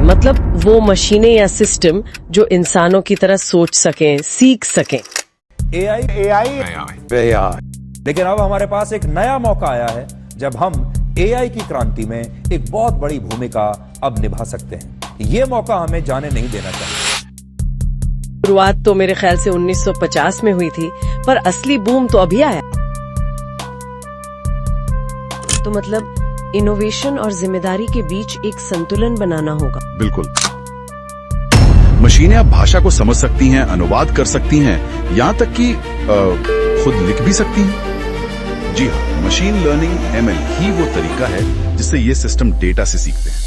मतलब वो मशीनें या सिस्टम जो इंसानों की तरह सोच सकें, सीख सकें। AI। लेकिन अब हमारे पास एक नया मौका आया है जब हम AI की क्रांति में एक बहुत बड़ी भूमिका अब निभा सकते हैं। ये मौका हमें जाने नहीं देना चाहिए। शुरुआत तो मेरे ख्याल से 1950 में हुई थी, पर असली बूम तो अभी आया। तो मतलब इनोवेशन और जिम्मेदारी के बीच एक संतुलन बनाना होगा। बिल्कुल। मशीनें अब भाषा को समझ सकती हैं, अनुवाद कर सकती हैं, यहाँ तक कि खुद लिख भी सकती हैं। जी हाँ, मशीन लर्निंग ML ही वो तरीका है जिससे ये सिस्टम डेटा से सीखते हैं।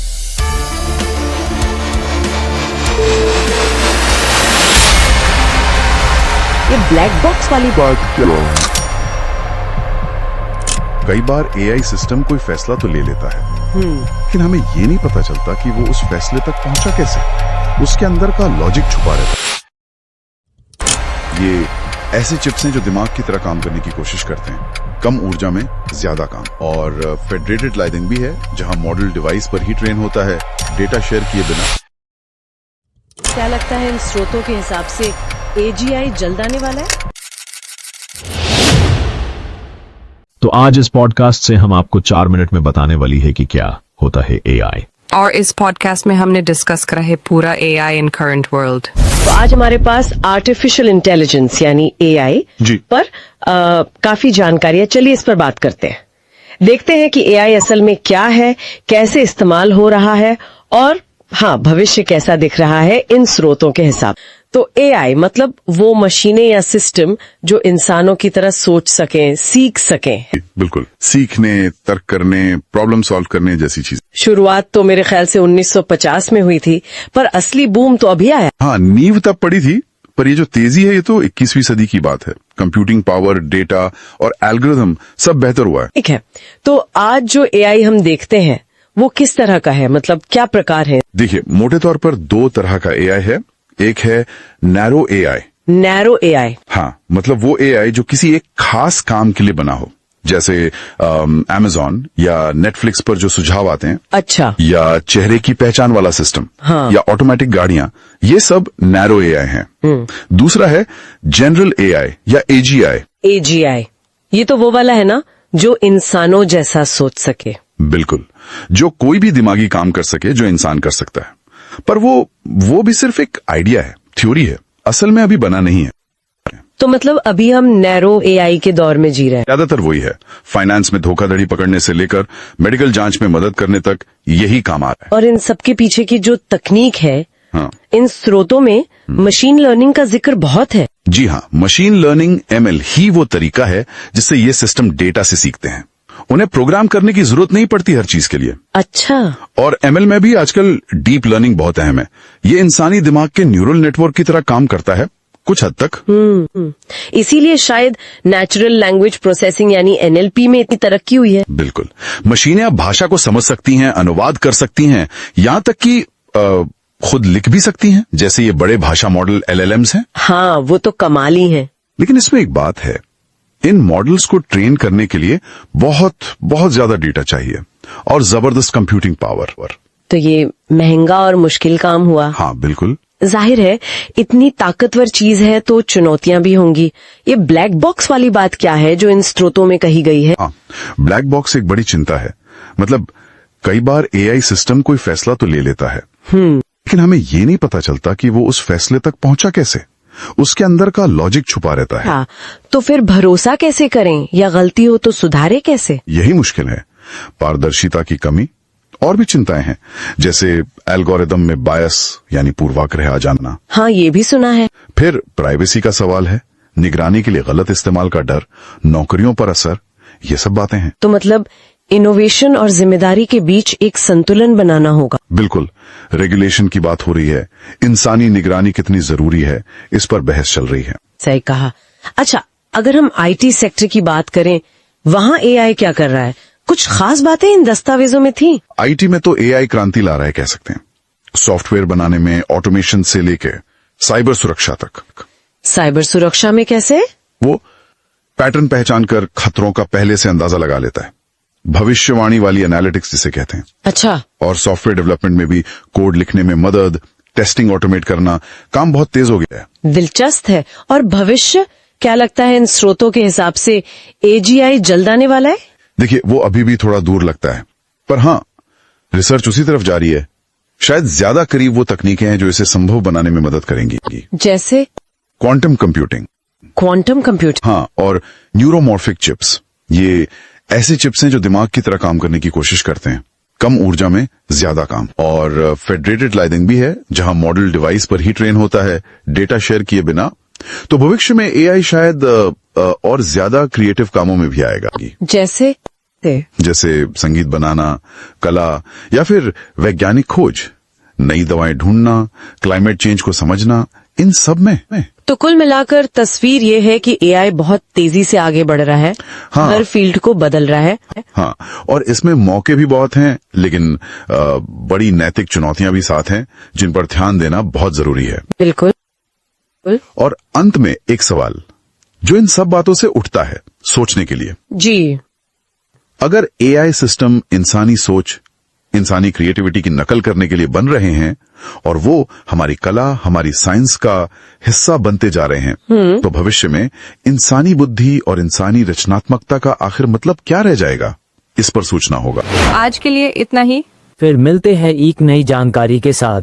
ये ब्लैक बॉक्स वाली बात। कई बार AI सिस्टम कोई फैसला तो ले लेता है, लेकिन हमें ये नहीं पता चलता कि वो उस फैसले तक पहुंचा कैसे। उसके अंदर का लॉजिक छुपा रहता है। ये ऐसे चिप्स हैं जो दिमाग की तरह काम करने की कोशिश करते हैं, कम ऊर्जा में ज्यादा काम। और फेडरेटेड लाइनिंग भी है जहां मॉडल डिवाइस पर ही ट्रेन होता है, डेटा शेयर किए बिना। क्या लगता है इन स्रोतों के हिसाब से AGI जल्द आने वाला है? तो आज इस पॉडकास्ट से हम आपको 4 मिनट में बताने वाली है कि क्या होता है AI। और इस पॉडकास्ट में हमने डिस्कस करा है पूरा AI इन करंट वर्ल्ड। तो आज हमारे पास आर्टिफिशियल इंटेलिजेंस यानी AI जी। पर काफी जानकारी है। चलिए इस पर बात करते हैं, देखते हैं कि AI असल में क्या है, कैसे इस्तेमाल हो रहा है और हाँ, भविष्य कैसा दिख रहा है इन स्रोतों के हिसाब। तो AI मतलब वो मशीनें या सिस्टम जो इंसानों की तरह सोच सकें, सीख सकें। बिल्कुल, सीखने, तर्क करने, प्रॉब्लम सॉल्व करने जैसी चीज। शुरुआत तो मेरे ख्याल से 1950 में हुई थी, पर असली बूम तो अभी आया। हाँ, नींव तब पड़ी थी, पर ये जो तेजी है ये तो 21वीं सदी की बात है। कंप्यूटिंग पावर, डेटा और एल्गोरिथम सब बेहतर हुआ है। ठीक है, तो आज जो AI हम देखते हैं वो किस तरह का है, मतलब क्या प्रकार है? देखिए, मोटे तौर पर 2 तरह का AI है। एक है नैरो AI। Narrow AI। हाँ, मतलब वो AI जो किसी एक खास काम के लिए बना हो, जैसे Amazon या Netflix पर जो सुझाव आते हैं। अच्छा। या चेहरे की पहचान वाला सिस्टम। हाँ। या ऑटोमेटिक गाड़ियां, ये सब नैरो AI हैं। दूसरा है जनरल AI या AGI। AGI ये तो वो वाला है ना जो इंसानों जैसा सोच सके। बिल्कुल, जो कोई भी दिमागी काम कर सके जो इंसान कर सकता है। पर वो भी सिर्फ एक आइडिया है, थ्योरी है, असल में अभी बना नहीं है। तो मतलब अभी हम नैरो AI के दौर में जी रहे हैं। ज्यादातर वही है। फाइनेंस में धोखाधड़ी पकड़ने से लेकर मेडिकल जांच में मदद करने तक यही काम आ रहा है। और इन सबके पीछे की जो तकनीक है, हाँ। इन स्रोतों में मशीन लर्निंग का जिक्र बहुत है। जी हाँ, मशीन लर्निंग ML ही वो तरीका है जिससे ये सिस्टम डेटा से सीखते हैं। उन्हें प्रोग्राम करने की जरूरत नहीं पड़ती हर चीज के लिए। अच्छा। और ML में भी आजकल डीप लर्निंग बहुत अहम है। ये इंसानी दिमाग के न्यूरल नेटवर्क की तरह काम करता है कुछ हद तक। इसीलिए शायद नेचुरल लैंग्वेज प्रोसेसिंग यानी NLP में इतनी तरक्की हुई है। बिल्कुल, मशीनें अब भाषा को समझ सकती हैं, अनुवाद कर सकती हैं, यहाँ तक कि खुद लिख भी सकती हैं, जैसे ये बड़े भाषा मॉडल LLMs हैं। हाँ, वो तो कमाल ही है। लेकिन इसमें एक बात है, इन मॉडल्स को ट्रेन करने के लिए बहुत ज्यादा डेटा चाहिए और जबरदस्त कंप्यूटिंग पावर। तो ये महंगा और मुश्किल काम हुआ। हाँ बिल्कुल। जाहिर है इतनी ताकतवर चीज है तो चुनौतियां भी होंगी। ये ब्लैक बॉक्स वाली बात क्या है जो इन स्रोतों में कही गई है? हाँ, ब्लैक बॉक्स एक बड़ी चिंता है। मतलब कई बार AI सिस्टम कोई फैसला तो ले लेता है, लेकिन हमें ये नहीं पता चलता कि वो उस फैसले तक पहुंचा कैसे। उसके अंदर का लॉजिक छुपा रहता है। हाँ, तो फिर भरोसा कैसे करें, या गलती हो तो सुधारे कैसे? यही मुश्किल है। पारदर्शिता की कमी और भी चिंताएं हैं, जैसे एल्गोरिदम में बायस यानी पूर्वाग्रह आ जाना। हाँ, ये भी सुना है। फिर प्राइवेसी का सवाल है, निगरानी के लिए गलत इस्तेमाल का डर, नौकरियों पर असर, ये सब बातें हैं। तो मतलब इनोवेशन और जिम्मेदारी के बीच एक संतुलन बनाना होगा। बिल्कुल, रेगुलेशन की बात हो रही है, इंसानी निगरानी कितनी जरूरी है, इस पर बहस चल रही है। सही कहा। अच्छा, अगर हम IT सेक्टर की बात करें, वहाँ AI क्या कर रहा है? कुछ खास बातें इन दस्तावेजों में थी? IT में तो AI क्रांति ला रहा है कह सकते हैं। सॉफ्टवेयर बनाने में, ऑटोमेशन से लेके साइबर सुरक्षा तक। साइबर सुरक्षा में कैसे? वो पैटर्न पहचान कर खतरों का पहले से अंदाजा लगा लेता है। भविष्यवाणी वाली एनालिटिक्स जिसे कहते हैं, अच्छा, और सॉफ्टवेयर डेवलपमेंट में भी कोड लिखने में मदद, टेस्टिंग ऑटोमेट करना, काम बहुत तेज हो गया है। दिलचस्प है। और भविष्य क्या लगता है, इन स्रोतों के हिसाब से एजीआई जल्द आने वाला है? देखिए, वो अभी भी थोड़ा दूर लगता है, पर हाँ, रिसर्च उसी तरफ जारी है। शायद ज्यादा करीब वो तकनीकें हैं जो इसे संभव बनाने में मदद करेंगी। जैसे क्वांटम कंप्यूटिंग, क्वांटम कंप्यूटर। हाँ, और न्यूरोमॉर्फिक चिप्स, ये ऐसे चिप्स हैं जो दिमाग की तरह काम करने की कोशिश करते हैं, कम ऊर्जा में ज्यादा काम। और फेडरेटेड लाइनिंग भी है, जहां मॉडल डिवाइस पर ही ट्रेन होता है, डेटा शेयर किए बिना। तो भविष्य में एआई शायद और ज्यादा क्रिएटिव कामों में भी आएगा, जैसे संगीत बनाना, कला, या फिर वैज्ञानिक खोज, नई दवाएं ढूंढना, क्लाइमेट चेंज को समझना, इन सब में। तो कुल मिलाकर तस्वीर ये है कि एआई बहुत तेजी से आगे बढ़ रहा है, हाँ। हर फील्ड को बदल रहा है। हाँ, और इसमें मौके भी बहुत हैं, लेकिन बड़ी नैतिक चुनौतियां भी साथ हैं, जिन पर ध्यान देना बहुत जरूरी है। बिल्कुल। और अंत में एक सवाल जो इन सब बातों से उठता है सोचने के लिए, जी, अगर एआई सिस्टम इंसानी सोच, इंसानी क्रिएटिविटी की नकल करने के लिए बन रहे हैं और वो हमारी कला, हमारी साइंस का हिस्सा बनते जा रहे हैं, तो भविष्य में इंसानी बुद्धि और इंसानी रचनात्मकता का आखिर मतलब क्या रह जाएगा, इस पर सोचना होगा। आज के लिए इतना ही। फिर मिलते हैं एक नई जानकारी के साथ।